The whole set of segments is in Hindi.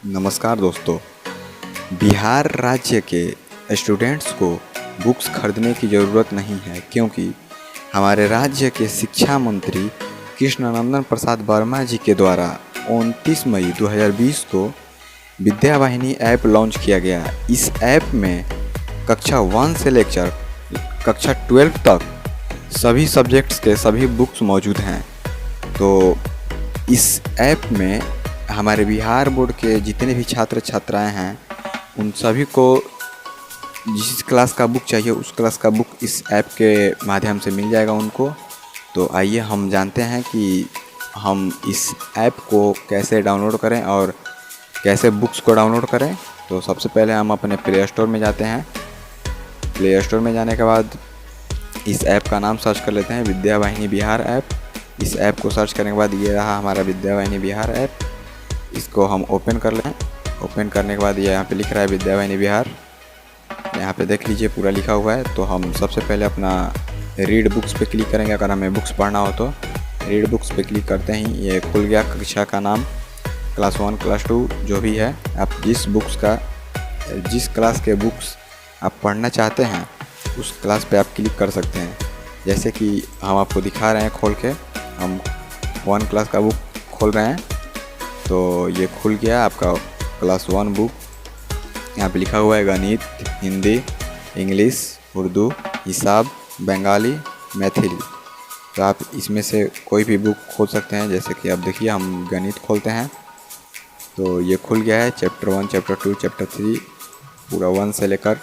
नमस्कार दोस्तों। बिहार राज्य के स्टूडेंट्स को बुक्स खरीदने की ज़रूरत नहीं है, क्योंकि हमारे राज्य के शिक्षा मंत्री कृष्णनंदन प्रसाद वर्मा जी के द्वारा 29 मई 2020 को विद्या वाहिनी ऐप लॉन्च किया गया। इस ऐप में कक्षा 1 से लेकर कक्षा 12 तक सभी सब्जेक्ट्स के सभी बुक्स मौजूद हैं। तो इस ऐप में हमारे बिहार बोर्ड के जितने भी छात्र छात्राएं हैं, उन सभी को जिस क्लास का बुक चाहिए उस क्लास का बुक इस ऐप के माध्यम से मिल जाएगा उनको। तो आइए हम जानते हैं कि हम इस ऐप को कैसे डाउनलोड करें और कैसे बुक्स को डाउनलोड करें। तो सबसे पहले हम अपने प्ले स्टोर में जाते हैं। प्ले स्टोर में जाने के बाद इस ऐप का नाम सर्च कर लेते हैं, विद्या वाहिनी बिहार ऐप। इस ऐप को सर्च करने के बाद ये रहा हमारा विद्या वाहिनी बिहार ऐप। इसको हम ओपन कर लें। ओपन करने के बाद ये यहाँ पे लिख रहा है विद्या वाहिनी बिहार। यहाँ पे देख लीजिए पूरा लिखा हुआ है। तो हम सबसे पहले अपना रीड बुक्स पे क्लिक करेंगे। अगर हमें बुक्स पढ़ना हो तो रीड बुक्स पे क्लिक करते ही ये खुल गया कक्षा का नाम, क्लास 1 क्लास 2 जो भी है। आप जिस क्लास के बुक्स आप पढ़ना चाहते हैं उस क्लास पे आप क्लिक कर सकते हैं। जैसे कि हम आपको दिखा रहे हैं खोल के, हम 1 क्लास का बुक खोल रहे हैं। तो ये खुल गया आपका क्लास 1 बुक। यहाँ पे लिखा हुआ है गणित, हिंदी, इंग्लिश, उर्दू, हिसाब, बंगाली, मैथिली। तो आप इसमें से कोई भी बुक खोल सकते हैं। जैसे कि आप देखिए हम गणित खोलते हैं। तो ये खुल गया है चैप्टर 1, चैप्टर 2, चैप्टर 3, पूरा 1 से लेकर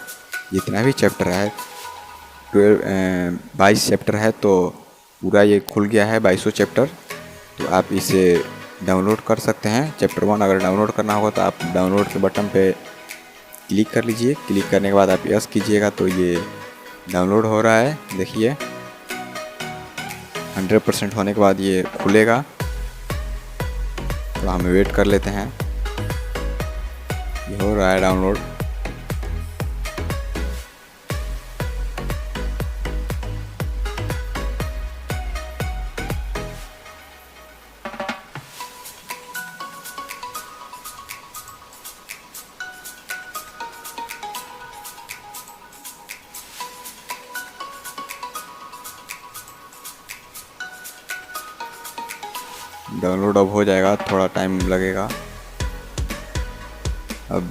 जितना भी चैप्टर है 22 चैप्टर है। तो पूरा ये खुल गया है 22 चैप्टर। तो आप इसे डाउनलोड कर सकते हैं। चैप्टर 1 अगर डाउनलोड करना होगा तो आप डाउनलोड के बटन पे क्लिक कर लीजिए। क्लिक करने के बाद आप यस कीजिएगा तो ये डाउनलोड हो रहा है। देखिए 100% होने के बाद ये खुलेगा। तो हम वेट कर लेते हैं। ये हो रहा है डाउनलोड। डाउनलोड अब हो जाएगा, थोड़ा टाइम लगेगा। अब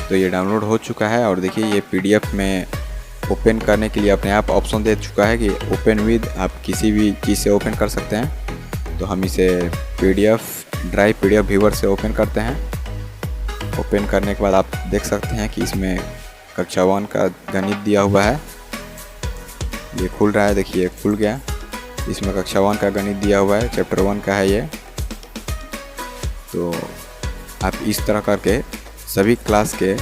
तो ये डाउनलोड हो चुका है। और देखिए ये पीडीएफ में ओपन करने के लिए अपने आप ऑप्शन दे चुका है कि ओपन विद। आप किसी भी चीज़ से ओपन कर सकते हैं। तो हम इसे ड्राइव पीडीएफ व्यूअर से ओपन करते हैं। ओपन करने के बाद आप देख सकते हैं कि इसमें कक्षा 1 का गणित दिया हुआ है। ये खुल रहा है, देखिए खुल गया। इसमें कक्षा 1 का गणित दिया हुआ है, चैप्टर 1 का है ये। तो आप इस तरह करके सभी क्लास के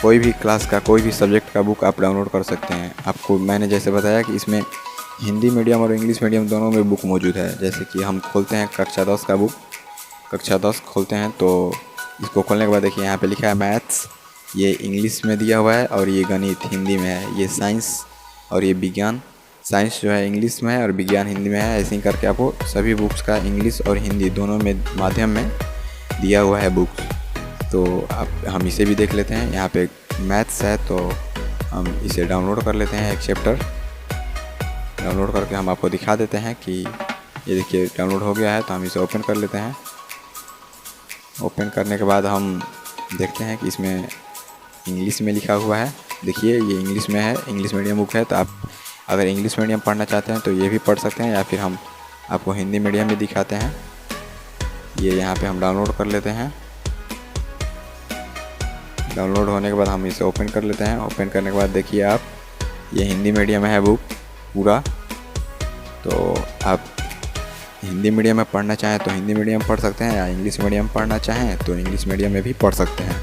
कोई भी क्लास का कोई भी सब्जेक्ट का बुक आप डाउनलोड कर सकते हैं। आपको मैंने जैसे बताया कि इसमें हिंदी मीडियम और इंग्लिश मीडियम दोनों में बुक मौजूद है। जैसे कि हम खोलते हैं कक्षा 10 का बुक। कक्षा 10 खोलते हैं तो इसको खोलने के बाद देखिए यहाँ पे लिखा है मैथ्स, ये इंग्लिश में दिया हुआ है, और ये गणित हिंदी में है। ये साइंस और ये विज्ञान, साइंस जो है इंग्लिश में है और विज्ञान हिंदी में है। ऐसे ही करके आपको सभी बुक्स का इंग्लिश और हिंदी दोनों में माध्यम में दिया हुआ है बुक्स। तो अब हम इसे भी देख लेते हैं। यहाँ पे मैथ्स है तो हम इसे डाउनलोड कर लेते हैं। एक चैप्टर डाउनलोड करके हम आपको दिखा देते हैं कि ये देखिए डाउनलोड हो गया है। तो हम इसे ओपन कर लेते हैं। ओपन करने के बाद हम देखते हैं कि इसमें इंग्लिश में लिखा हुआ है। देखिए ये इंग्लिश में है, इंग्लिश मीडियम बुक है। तो आप अगर इंग्लिश मीडियम पढ़ना चाहते हैं तो ये भी पढ़ सकते हैं, या फिर हम आपको हिंदी मीडियम में दिखाते हैं। ये यहाँ पे हम डाउनलोड कर लेते हैं। डाउनलोड होने के बाद हम इसे ओपन कर लेते हैं। ओपन करने के बाद देखिए आप, ये हिंदी मीडियम है बुक पूरा। तो आप हिंदी मीडियम में पढ़ना चाहें तो हिंदी मीडियम पढ़ सकते हैं, या इंग्लिश मीडियम पढ़ना चाहें तो इंग्लिश मीडियम में भी पढ़ सकते हैं।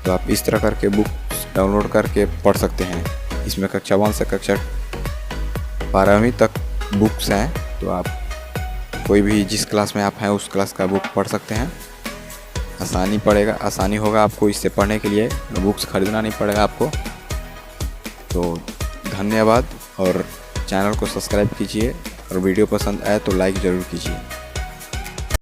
तो आप इस तरह करके बुक्स डाउनलोड करके पढ़ सकते हैं। इसमें कक्षा 1 से कक्षा 12वीं तक बुक्स हैं। तो आप कोई भी जिस क्लास में आप हैं उस क्लास का बुक पढ़ सकते हैं। आसानी होगा आपको इससे पढ़ने के लिए। बुक्स ख़रीदना नहीं पड़ेगा आपको। तो धन्यवाद और चैनल को सब्सक्राइब कीजिए और वीडियो पसंद आए तो लाइक ज़रूर कीजिए।